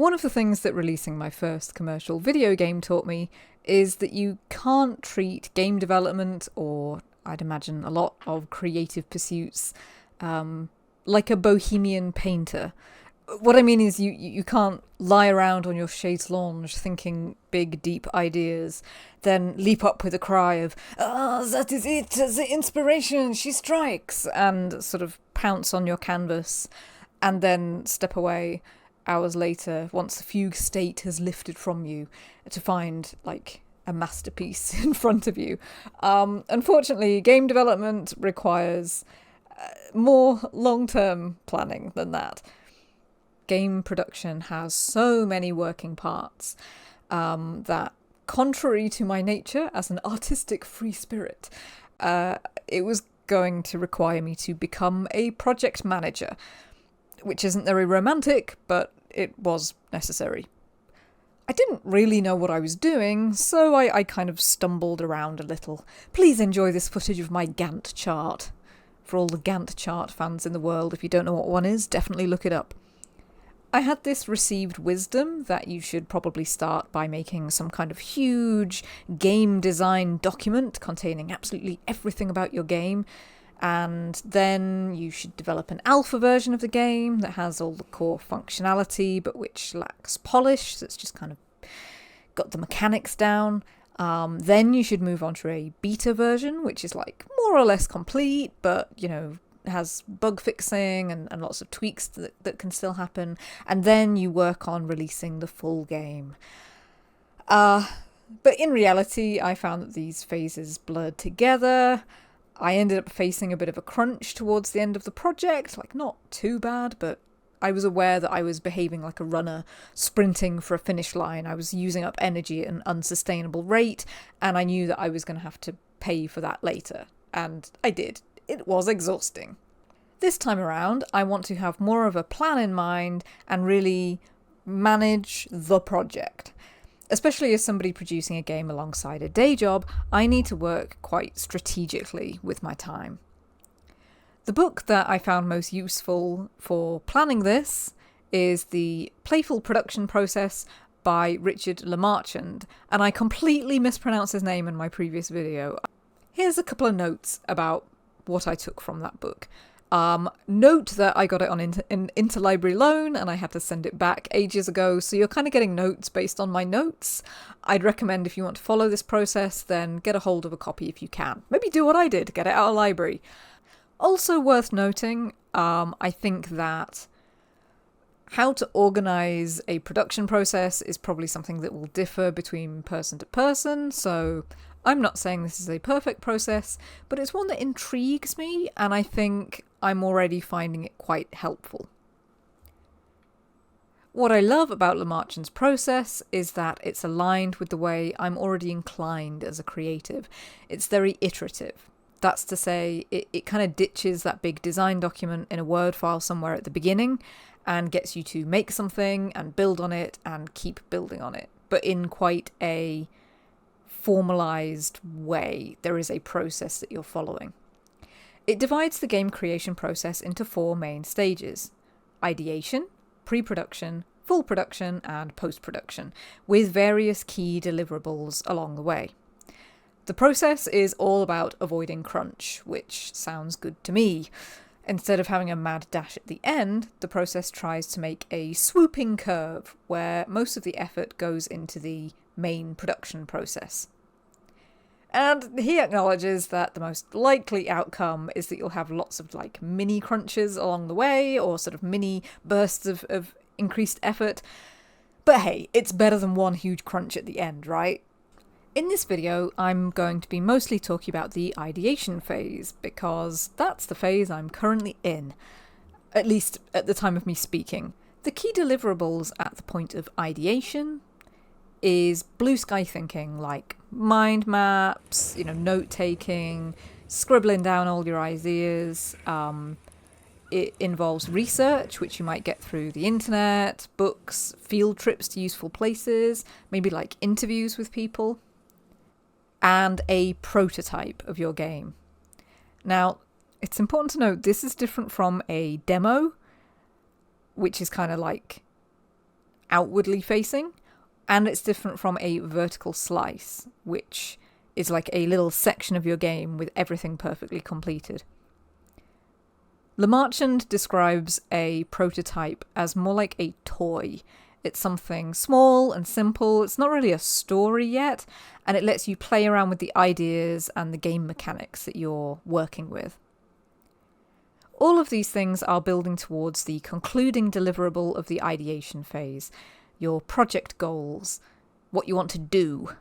One of the things that releasing my first commercial video game taught me is that you can't treat game development, or I'd imagine a lot of creative pursuits, like a bohemian painter. What I mean is you can't lie around on your chaise lounge thinking big, deep ideas, then leap up with a cry of, "Ah, that is it, the inspiration, she strikes," and sort of pounce on your canvas, and then step away hours later, once the fugue state has lifted from you, to find, like, a masterpiece in front of you. Unfortunately, game development requires more long-term planning than that. Game production has so many working parts that, contrary to my nature as an artistic free spirit, it was going to require me to become a project manager, which isn't very romantic, but it was necessary. I didn't really know what I was doing, so I kind of stumbled around a little. Please enjoy this footage of my Gantt chart. For all the Gantt chart fans in the world, if you don't know what one is, definitely look it up. I had this received wisdom that you should probably start by making some kind of huge game design document containing absolutely everything about your game, and then you should develop an alpha version of the game that has all the core functionality but which lacks polish, so it's just kind of got the mechanics down. Then you should move on to a beta version, which is like more or less complete, but, you know, has bug fixing and lots of tweaks that can still happen. And then you work on releasing the full game. But in reality, I found that these phases blurred together. I ended up facing a bit of a crunch towards the end of the project, like not too bad, but I was aware that I was behaving like a runner sprinting for a finish line. I was using up energy at an unsustainable rate, and I knew that I was going to have to pay for that later. And I did. It was exhausting. This time around, I want to have more of a plan in mind and really manage the project. Especially as somebody producing a game alongside a day job, I need to work quite strategically with my time. The book that I found most useful for planning this is The Playful Production Process by Richard Lemarchand, and I completely mispronounced his name in my previous video. Here's a couple of notes about what I took from that book. Note that I got it on interlibrary loan and I had to send it back ages ago, so you're kind of getting notes based on my notes. I'd recommend, if you want to follow this process, then get a hold of a copy if you can. Maybe do what I did, get it out of library. Also worth noting, I think that how to organise a production process is probably something that will differ between person to person, so I'm not saying this is a perfect process, but it's one that intrigues me, and I think I'm already finding it quite helpful. What I love about Lemarchand's process is that it's aligned with the way I'm already inclined as a creative. It's very iterative. That's to say, it kind of ditches that big design document in a Word file somewhere at the beginning and gets you to make something and build on it and keep building on it, but in quite a formalized way. There is a process that you're following. It divides the game creation process into 4 main stages: ideation, pre-production, full production, and post-production, with various key deliverables along the way. The process is all about avoiding crunch, which sounds good to me. Instead of having a mad dash at the end, the process tries to make a swooping curve where most of the effort goes into the main production process. And he acknowledges that the most likely outcome is that you'll have lots of like mini crunches along the way, or sort of mini bursts of increased effort. But hey, it's better than one huge crunch at the end, right? In this video, I'm going to be mostly talking about the ideation phase, because that's the phase I'm currently in, at least at the time of me speaking. The key deliverables at the point of ideation is blue sky thinking, like mind maps, note taking, scribbling down all your ideas. It involves research, which you might get through the internet, books, field trips to useful places, maybe like interviews with people, and a prototype of your game. Now, it's important to note this is different from a demo, which is kind of like outwardly facing, and it's different from a vertical slice, which is like a little section of your game with everything perfectly completed. Le Marchand describes a prototype as more like a toy. It's something small and simple. It's not really a story yet, and it lets you play around with the ideas and the game mechanics that you're working with. All of these things are building towards the concluding deliverable of the ideation phase, your project goals, what you want to do.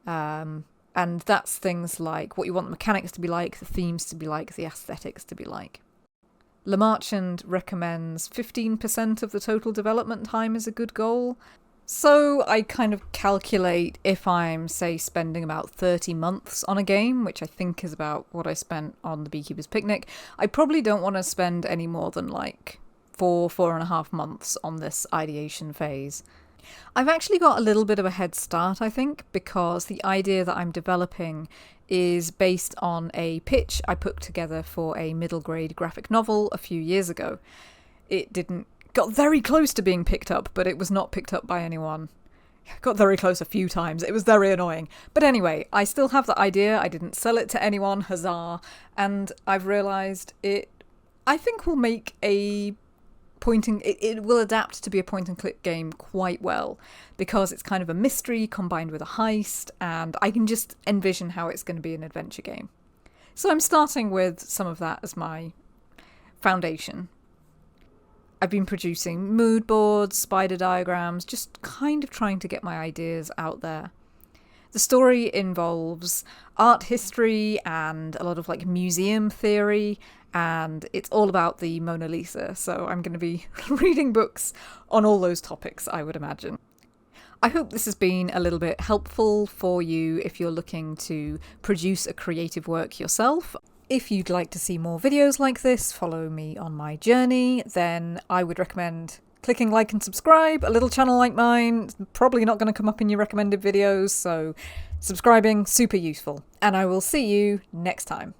And that's things like what you want the mechanics to be like, the themes to be like, the aesthetics to be like. Le Marchand recommends 15% of the total development time is a good goal. So I kind of calculate if I'm, say, spending about 30 months on a game, which I think is about what I spent on the Beekeeper's Picnic, I probably don't want to spend any more than like 4.5 months on this ideation phase. I've actually got a little bit of a head start, I think, because the idea that I'm developing is based on a pitch I put together for a middle grade graphic novel a few years ago. It got very close to being picked up, but it was not picked up by anyone. Got very close a few times. It was very annoying. But anyway, I still have the idea. I didn't sell it to anyone, huzzah. And I've realised I think will make it will adapt to be a point and click game quite well, because it's kind of a mystery combined with a heist, and I can just envision how it's going to be an adventure game. So I'm starting with some of that as my foundation. I've been producing mood boards, spider diagrams, just kind of trying to get my ideas out there. The story involves art history and a lot of like museum theory, and it's all about the Mona Lisa, so I'm going to be reading books on all those topics, I would imagine. I hope this has been a little bit helpful for you if you're looking to produce a creative work yourself. If you'd like to see more videos like this, follow me on my journey, then I would recommend clicking like and subscribe. A little channel like mine is probably not going to come up in your recommended videos, so subscribing, super useful. And I will see you next time.